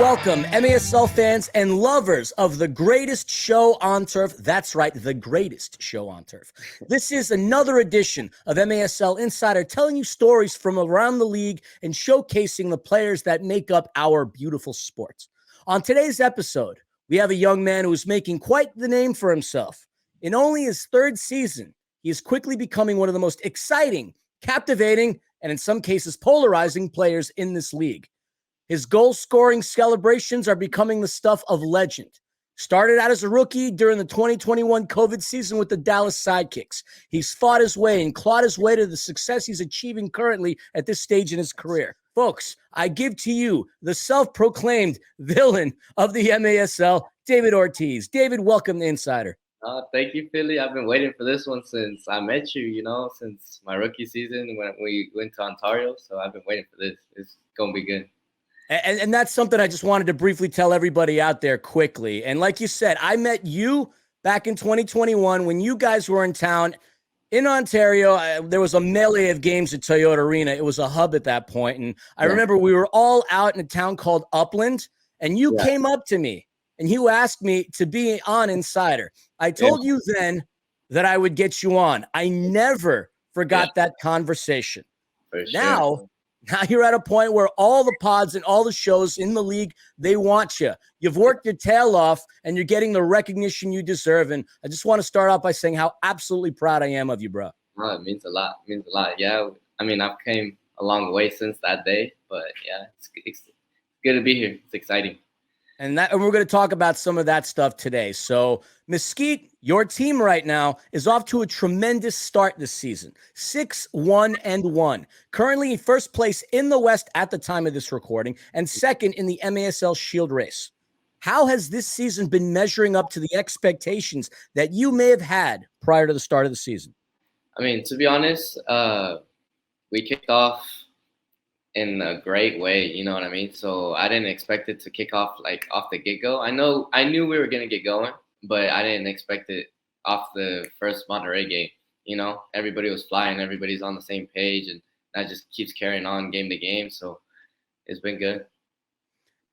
welcome MASL fans and lovers of the greatest show on turf. That's right, the greatest show on turf. This is another edition of MASL Insider, telling you stories from around the league and showcasing the players that make up our beautiful sport. On today's episode, we have a young man who is making quite the name for himself. In only his third season, he is quickly becoming one of the most exciting, captivating, and in some cases polarizing players in this league. His goal-scoring celebrations are becoming the stuff of legend. Started out as a rookie during the 2021 COVID season with the Dallas Sidekicks. He's fought his way and clawed his way to the success he's achieving currently at this stage in his career. Folks, I give to you the self-proclaimed villain of the MASL, David Ortiz. David, welcome to Insider. Thank you, Philly. I've been waiting for this one since I met you, since my rookie season when we went to Ontario. So I've been waiting for this. It's going to be good. And that's something I just wanted to briefly tell everybody out there quickly. And like you said, I met you back in 2021 when you guys were in town in Ontario. There was a melee of games at Toyota Arena. It was a hub at that point. And I remember we were all out in a town called Upland, and you came up to me and you asked me to be on Insider. I told you then that I would get you on. I never forgot that conversation. For sure. Now you're at a point where all the pods and all the shows in the league, they want you. You've worked your tail off, and you're getting the recognition you deserve. And I just want to start off by saying how absolutely proud I am of you, bro. Oh, it means a lot. It means a lot. Yeah, I mean, I've came a long way since that day. But, yeah, it's good to be here. It's exciting. And we're going to talk about some of that stuff today. So, Mesquite, your team right now is off to a tremendous start this season. 6-1-1. Currently in first place in the West at the time of this recording and second in the MASL Shield race. How has this season been measuring up to the expectations that you may have had prior to the start of the season? I mean, to be honest, we kicked off in a great way, you know what I mean? So I didn't expect it to kick off like off the get-go. I knew we were gonna get going, but I didn't expect it off the first Monterey game. You know, everybody was flying, everybody's on the same page, and that just keeps carrying on game to game. So it's been good.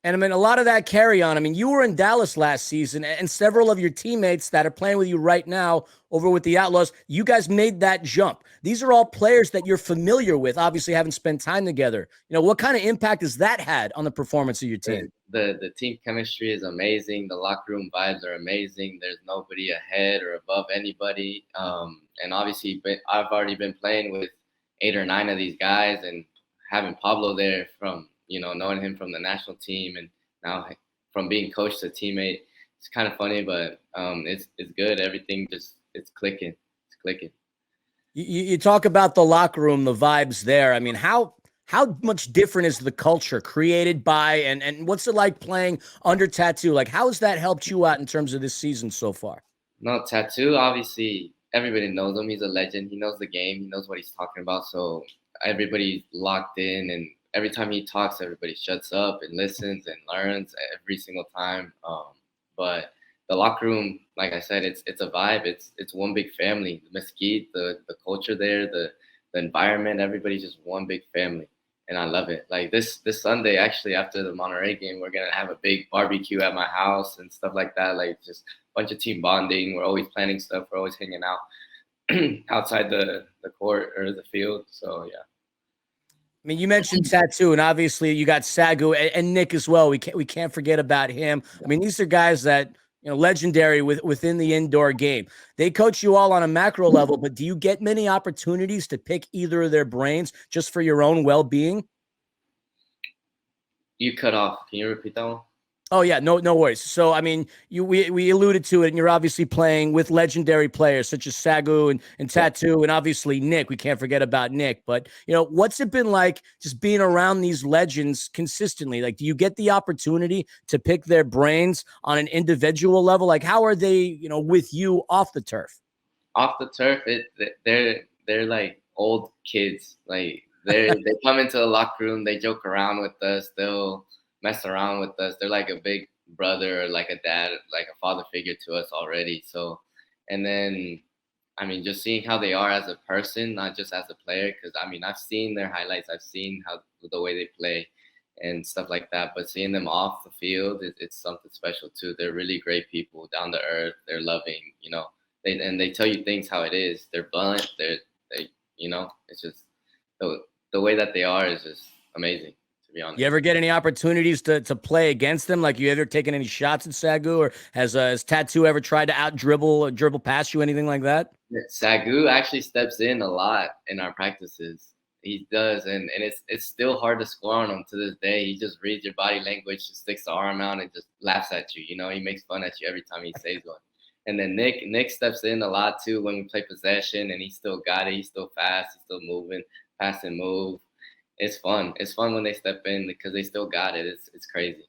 And I mean, a lot of that carry on. I mean, you were in Dallas last season, and several of your teammates that are playing with you right now over with the Outlaws, you guys made that jump. These are all players that you're familiar with, obviously having spent time together. You know, what kind of impact has that had on the performance of your team? The team chemistry is amazing. The locker room vibes are amazing. There's nobody ahead or above anybody. And obviously, I've already been playing with 8 or 9 of these guys, and having Pablo there from knowing him from the national team and now from being coached to teammate, it's kind of funny, but it's good. Everything it's clicking. It's clicking. You talk about the locker room, the vibes there. I mean, how much different is the culture created by and what's it like playing under Tattoo? Like, how has that helped you out in terms of this season so far? No, Tattoo, obviously, everybody knows him. He's a legend. He knows the game. He knows what he's talking about. So everybody's locked in, and every time he talks, everybody shuts up and listens and learns every single time. But the locker room, like I said, it's a vibe. It's one big family. The Mesquite, the culture there, the environment, everybody's just one big family, and I love it. Like this Sunday, actually, after the Monterey game, we're gonna have a big barbecue at my house and stuff like that. Like just a bunch of team bonding. We're always planning stuff. We're always hanging out outside the court or the field. So yeah. I mean, you mentioned Tattoo, and obviously you got Sagu and Nick as well. We can't forget about him. I mean, these are guys that, legendary within the indoor game. They coach you all on a macro level, but do you get many opportunities to pick either of their brains just for your own well-being? You cut off. Can you repeat that one? Oh, yeah, no worries. So, I mean, we alluded to it, and you're obviously playing with legendary players such as Sagu and Tattoo, and obviously Nick. We can't forget about Nick. But, what's it been like just being around these legends consistently? Like, do you get the opportunity to pick their brains on an individual level? Like, how are they, with you off the turf? Off the turf, they're like old kids. Like, they come into the locker room, they joke around with us, they'll mess around with us. They're like a big brother or like a dad, like a father figure to us already. So, and then, I mean, just seeing how they are as a person, not just as a player, because I mean, I've seen their highlights. I've seen the way they play, and stuff like that. But seeing them off the field, it's something special too. They're really great people, down to earth. They're loving, they tell you things how it is. They're blunt. It's just the way that they are is just amazing, to be honest. You ever get any opportunities to play against them? Like, you ever taken any shots at Sagu, or has Tattoo ever tried to out dribble or dribble past you, anything like that? Sagu actually steps in a lot in our practices. He does, and it's still hard to score on him to this day. He just reads your body language, just sticks the arm out, and just laughs at you. He makes fun at you every time he says one. And then Nick steps in a lot too when we play possession, and he still got it. He's still fast. He's still moving, pass and move. It's fun. It's fun when they step in because they still got it. It's crazy.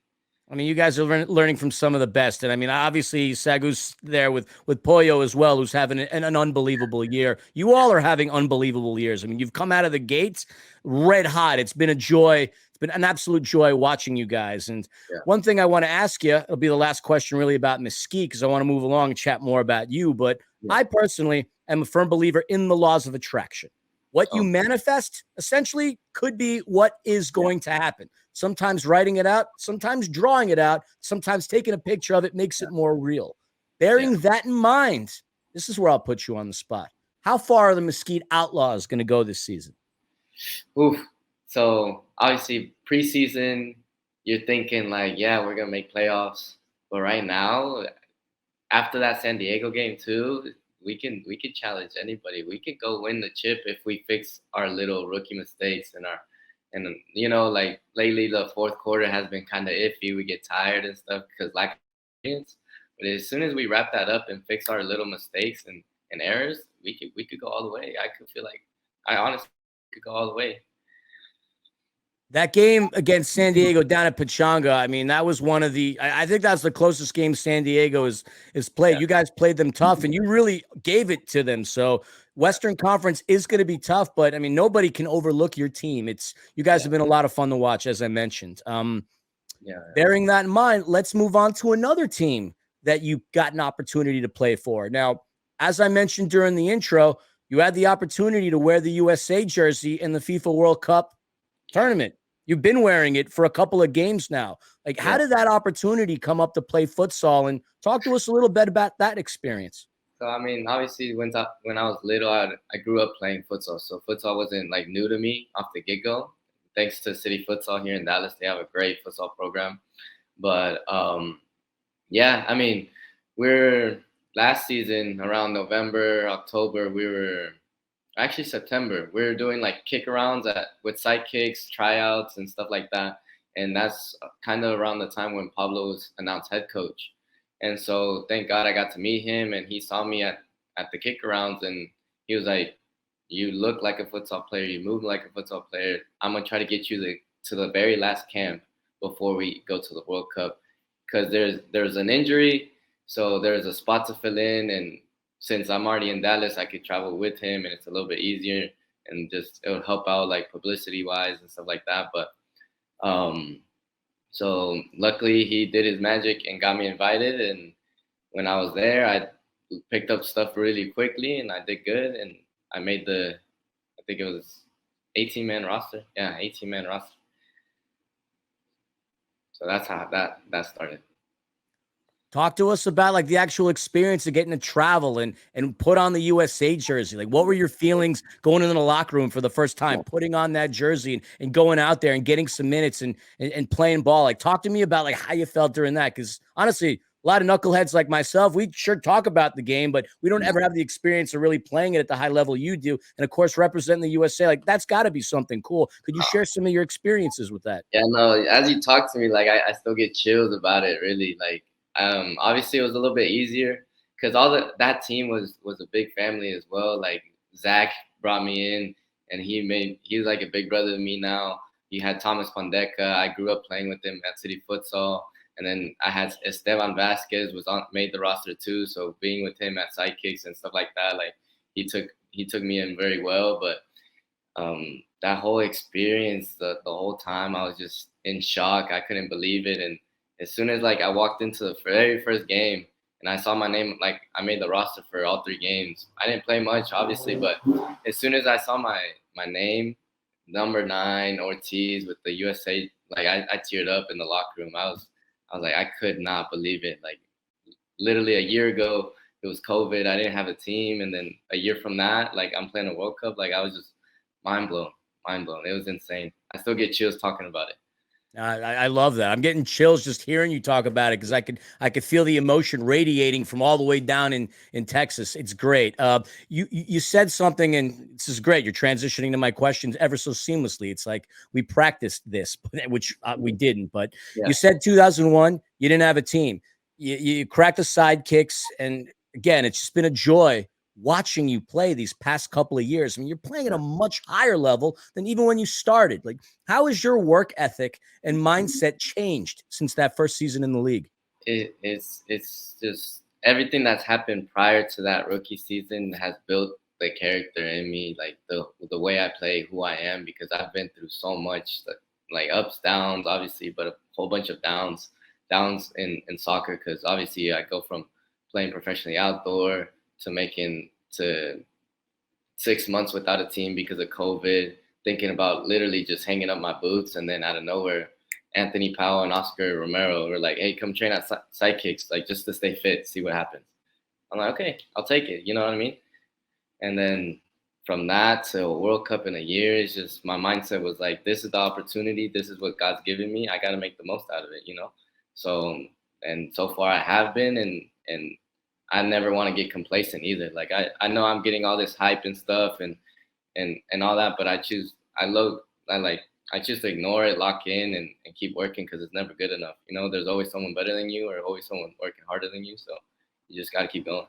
I mean, you guys are learning from some of the best. And I mean, obviously, Sagu's there with Pollo as well, who's having an unbelievable year. You all are having unbelievable years. I mean, you've come out of the gates red hot. It's been a joy. It's been an absolute joy watching you guys. And one thing I want to ask you, it'll be the last question really about Mesquite, because I want to move along and chat more about you. But I personally am a firm believer in the laws of attraction. What you manifest essentially could be what is going to happen. Sometimes writing it out, sometimes drawing it out, sometimes taking a picture of it makes it more real. Bearing that in mind, this is where I'll put you on the spot. How far are the Mesquite Outlaws going to go this season? Oof. So obviously preseason, you're thinking like, yeah, we're going to make playoffs. But right now, after that San Diego game too, we can challenge anybody. We could go win the chip if we fix our little rookie mistakes and like lately the fourth quarter has been kind of iffy. We get tired and stuff because lack of experience. But as soon as we wrap that up and fix our little mistakes and errors, we could go all the way. I honestly could go all the way. That game against San Diego down at Pechanga, I mean, that was one of I think that's the closest game San Diego is played. Yeah. You guys played them tough, and you really gave it to them. So Western Conference is going to be tough, but I mean, nobody can overlook your team. You guys have been a lot of fun to watch, as I mentioned. Bearing that in mind, let's move on to another team that you got an opportunity to play for. Now, as I mentioned during the intro, you had the opportunity to wear the USA jersey in the FIFA World Cup tournament. You've been wearing it for a couple of games now. Like, how did that opportunity come up to play futsal? And talk to us a little bit about that experience. So, I mean, obviously, when I was little, I grew up playing futsal. So futsal wasn't, like, new to me off the get-go. Thanks to City Futsal here in Dallas, they have a great futsal program. But, I mean, last season, around November, October, actually September, we were doing like kick arounds with sidekicks, tryouts, and stuff like that. And that's kind of around the time when Pablo was announced head coach. And so thank God I got to meet him, and he saw me at the kick arounds, and he was like, "You look like a futsal player. You move like a futsal player. I'm gonna try to get you to the very last camp before we go to the World Cup, because there's an injury, so there's a spot to fill in, and since I'm already in Dallas, I could travel with him, and it's a little bit easier, and just it would help out like publicity wise and stuff like that." But so luckily he did his magic and got me invited, and when I was there, I picked up stuff really quickly, and I did good, and I made I think it was 18-man roster. Yeah, 18-man roster. So that's how that started. Talk to us about like the actual experience of getting to travel and put on the USA jersey. Like, what were your feelings going into the locker room for the first time, putting on that jersey and going out there and getting some minutes and playing ball? Like, talk to me about like how you felt during that. Because honestly, a lot of knuckleheads like myself, we sure talk about the game, but we don't ever have the experience of really playing it at the high level you do. And of course, representing the USA, like that's got to be something cool. Could you share some of your experiences with that? Yeah, no, as you talk to me, like I still get chills about it, really. Like, obviously it was a little bit easier because that team was a big family as well. Like Zach brought me in, and he's like a big brother to me now. He had Thomas Fondeca. I grew up playing with him at City Futsal. And then I had Esteban Vasquez made the roster too. So being with him at sidekicks and stuff like that, like he took me in very well. But that whole experience, the whole time, I was just in shock. I couldn't believe it. And as soon as like I walked into the very first game and I saw my name, like I made the roster for all 3 games. I didn't play much, obviously, but as soon as I saw my name number 9 Ortiz with the USA. Like I teared up in the locker room. I was like, I could not believe it. Like literally a year ago, it was COVID. I didn't have a team, and then a year from that, like I'm playing a World Cup. Like I was just mind blown, mind blown. It was insane. I still get chills talking about it. I love that. I'm getting chills just hearing you talk about it because I could feel the emotion radiating from all the way down in Texas. It's great. You said something, and this is great. You're transitioning to my questions ever so seamlessly. It's like we practiced this, which we didn't. But Yeah. you said 2001, you didn't have a team. You cracked the sidekicks, and again, it's just been a joy watching you play these past couple of years. I mean, you're playing at a much higher level than even when you started. Like, how has your work ethic and mindset changed since that first season in the league? It's just everything that's happened prior to that rookie season has built the character in me, like the way I play, who I am, because I've been through so much, like ups, downs, obviously, but a whole bunch of downs in soccer, because obviously I go from playing professionally outdoor to making to 6 months without a team because of COVID, thinking about literally just hanging up my boots, and then out of nowhere, Anthony Powell and Oscar Romero were like, "Hey, come train at sidekicks, like just to stay fit, see what happens." I'm like, "Okay, I'll take it." You know what I mean? And then from that to a World Cup in a year, it's just my mindset was like, "This is the opportunity. This is what God's given me. I got to make the most out of it." You know? So and so far I have been, and I never want to get complacent either. Like I know I'm getting all this hype and stuff and all that, but I choose to ignore it, lock in, and keep working, because it's never good enough. You know, there's always someone better than you, or always someone working harder than you. So you just got to keep going.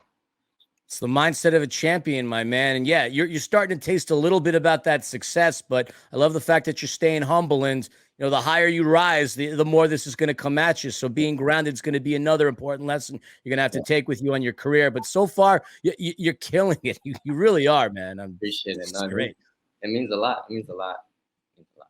It's the mindset of a champion, my man. And yeah, you're starting to taste a little bit about that success, but I love the fact that you're staying humble, and the higher you rise, the more this is going to come at you. So being grounded is going to be another important lesson you're going to have to take with you on your career. But so far, you're killing it. You really are, man. Appreciate it. It's No, great. It means a lot. It means a lot. It means a lot.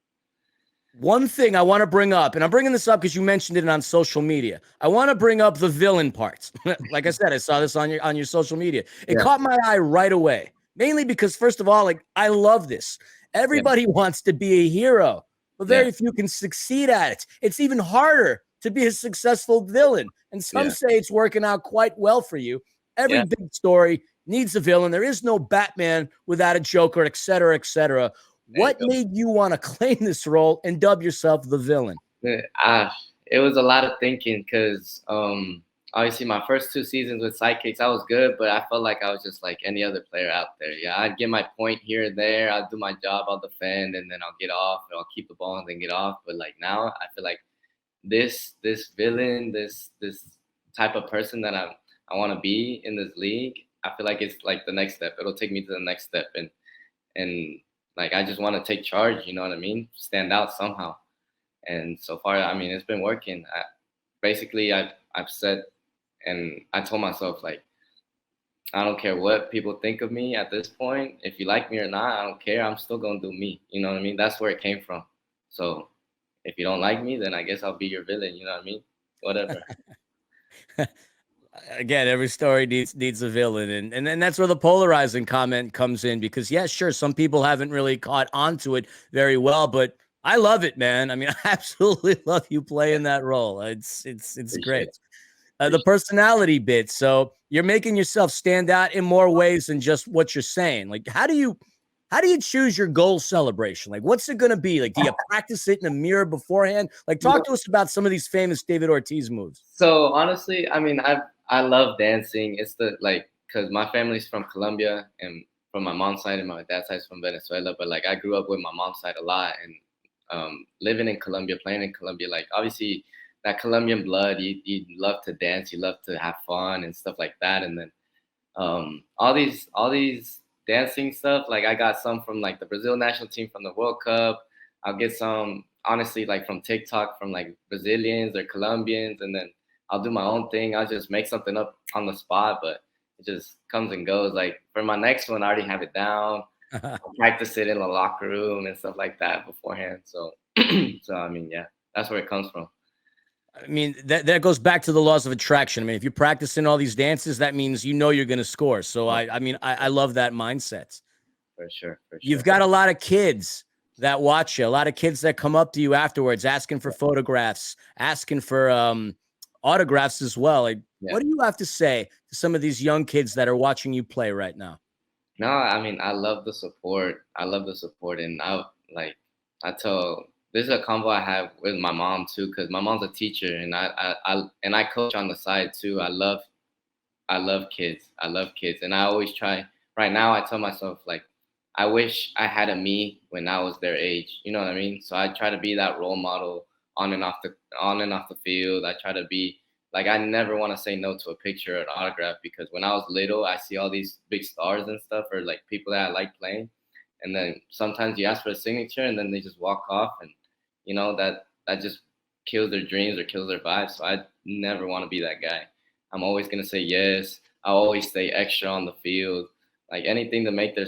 One thing I want to bring up, and I'm bringing this up because you mentioned it on social media. I want to bring up the villain parts. Like I said, I saw this on your social media. It caught my eye right away, mainly because, first of all, like I love this. Everybody wants to be a hero, but very few can succeed at it. It's even harder to be a successful villain, and some say it's working out quite well for you. Every big story needs a villain. There is no Batman without a Joker, et cetera, et cetera. What made you want to claim this role and dub yourself the villain? It was a lot of thinking, because obviously my first 2 seasons with sidekicks, I was good, but I felt like I was just like any other player out there. Yeah, I'd get my point here and there. I'll do my job. I'll defend, and then I'll get off, or I'll keep the ball and then get off. But like now, I feel like this villain, this type of person that I want to be in this league, I feel like it's like the next step. It'll take me to the next step, and like I just want to take charge. You know what I mean? Stand out somehow. And so far, I mean, it's been working. I've said, and I told myself, like, I don't care what people think of me at this point. If you like me or not, I don't care. I'm still gonna do me. You know what I mean? That's where it came from. So if you don't like me, then I guess I'll be your villain. You know what I mean? Whatever. Again, every story needs a villain, and then that's where the polarizing comment comes in, because sure, some people haven't really caught onto it very well, but I love it, man. I mean, I absolutely love you playing that role. It's great. The personality bit. So you're making yourself stand out in more ways than just what you're saying. Like, how do you choose your goal celebration? Like, what's it going to be? Like, do you practice it in a mirror beforehand? Like, talk to us about some of these famous David Ortiz moves. So honestly, I mean, I love dancing. It's because my family's from Colombia, and from my mom's side, and my dad's side is from Venezuela. But like I grew up with my mom's side a lot, and living in Colombia, playing in Colombia, like obviously that Colombian blood, you love to dance, you love to have fun and stuff like that. And then all these dancing stuff, like I got some from like the Brazil national team from the World Cup. I'll get some honestly like from TikTok from like Brazilians or Colombians, and then I'll do my own thing. I'll just make something up on the spot, but it just comes and goes. Like for my next one, I already have it down. I'll practice it in the locker room and stuff like that beforehand. So, so I mean, yeah, that's where it comes from. I mean, that goes back to the laws of attraction. I mean, if you're practicing all these dances, that means you're going to score. So I mean, I love that mindset. For sure. You've got a lot of kids. that watch you. A lot of kids that come up to you afterwards, asking for photographs, asking for autographs as well. Like, Yeah. what do you have to say to some of these young kids that are watching you play right now? No, I mean I love the support. I love the support, and I tell this is a convo I have with my mom too, because my mom's a teacher, and I coach on the side too. I love kids. I love kids, and I always try. Right now, I tell myself like, I wish I had a me when I was their age. You know what I mean? So I try to be that role model on and off the field. I try to be like I never want to say no to a picture or an autograph because when I was little, I see all these big stars and stuff or like people that I like playing, and then sometimes you ask for a signature and then they just walk off, and that just kills their dreams or kills their vibes. So I never want to be that guy. I'm always gonna say yes. I always stay extra on the field, like anything to make their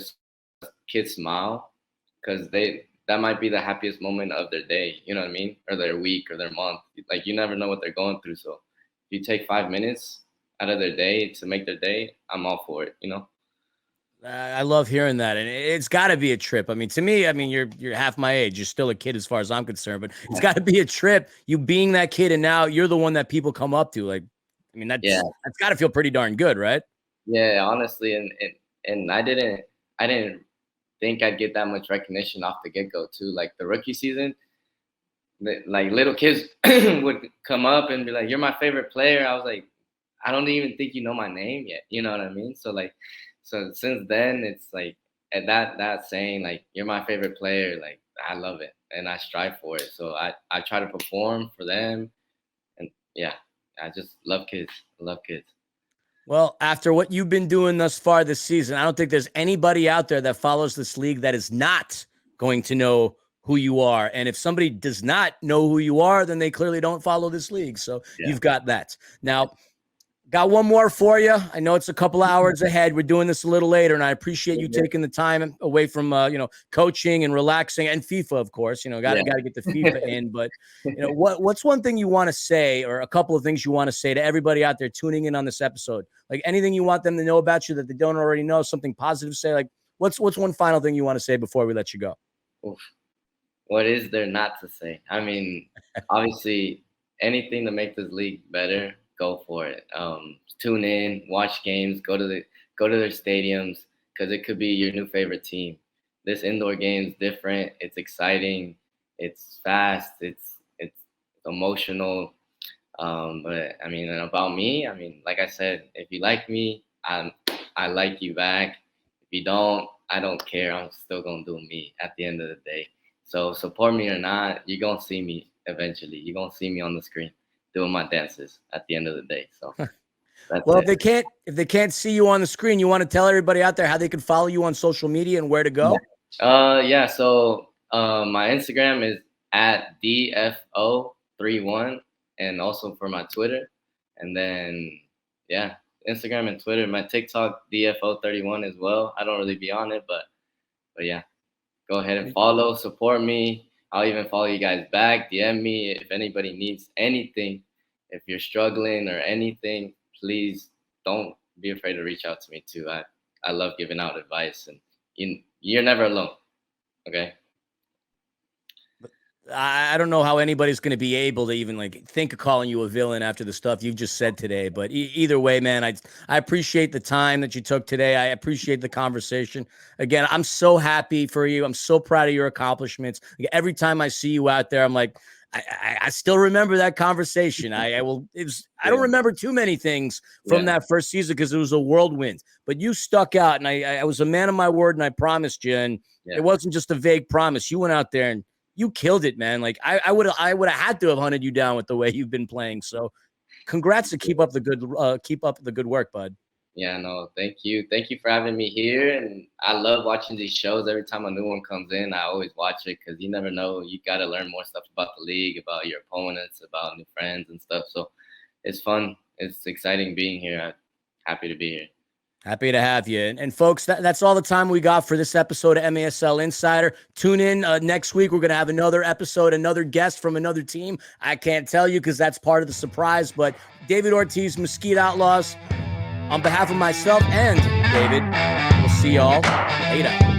kids smile, because that might be the happiest moment of their day. You know what I mean, or their week or their month. Like you never know what they're going through. So if you take 5 minutes out of their day to make their day, I'm all for it. I love hearing that, and it's got to be a trip. I mean, to me, I mean, you're half my age. You're still a kid as far as I'm concerned, but it's got to be a trip. You being that kid, and now you're the one that people come up to. Like, I mean, that's got to feel pretty darn good, right? Yeah, honestly, and I didn't think I'd get that much recognition off the get go too. Like the rookie season, like little kids would come up and be like, "You're my favorite player." I was like, "I don't even think you know my name yet." You know what I mean? So since then, it's like and that saying like, "You're my favorite player," like I love it and I strive for it. So I try to perform for them, and yeah, I just love kids. I love kids. Well, after what you've been doing thus far this season, I don't think there's anybody out there that follows this league that is not going to know who you are. And if somebody does not know who you are, then they clearly don't follow this league. So Yeah. you've got that. Now, got one more for you. I know it's a couple of hours ahead. We're doing this a little later, and I appreciate you taking the time away from coaching and relaxing and FIFA, of course. Got to get the FIFA in. But what's one thing you want to say, or a couple of things you want to say to everybody out there tuning in on this episode? Like anything you want them to know about you that they don't already know, something positive to say. Like what's one final thing you want to say before we let you go? Oof. What is there not to say? I mean, obviously, anything to make this league better, go for it. Tune in, watch games, go to their stadiums because it could be your new favorite team. This indoor game is different. It's exciting. It's fast. It's emotional. But I mean, and about me, I mean, like I said, if you like me, I like you back. If you don't, I don't care. I'm still gonna do me at the end of the day. So support me or not, you're gonna see me eventually. You're gonna see me on the screen doing my dances at the end of the day. So that's Well, it. if they can't see you on the screen, you want to tell everybody out there how they can follow you on social media and where to go? Yeah. So my Instagram is at DFO31, and also for my Twitter, and then yeah, Instagram and Twitter. My TikTok DFO31 as well. I don't really be on it, but yeah. Go ahead and follow, support me. I'll even follow you guys back. DM me if anybody needs anything. If you're struggling or anything, please don't be afraid to reach out to me too. I love giving out advice, and you're never alone. Okay. I don't know how anybody's going to be able to even think of calling you a villain after the stuff you've just said today. But either way, man, I appreciate the time that you took today. I appreciate the conversation. Again, I'm so happy for you. I'm so proud of your accomplishments. Every time I see you out there, I'm like, I still remember that conversation. I don't remember too many things from that first season because it was a whirlwind. But you stuck out, and I was a man of my word, and I promised you. And it wasn't just a vague promise. You went out there and you killed it, man. Like I would have had to have hunted you down with the way you've been playing. So congrats to keep up the good work, bud. Yeah, no, thank you. Thank you for having me here. And I love watching these shows. Every time a new one comes in, I always watch it because you never know. You got to learn more stuff about the league, about your opponents, about new friends and stuff. So it's fun. It's exciting being here. I'm happy to be here. Happy to have you. And folks, that's all the time we got for this episode of MASL Insider. Tune in next week. We're going to have another episode, another guest from another team. I can't tell you because that's part of the surprise. But David Ortiz, Mesquite Outlaws, on behalf of myself and David, we'll see y'all later.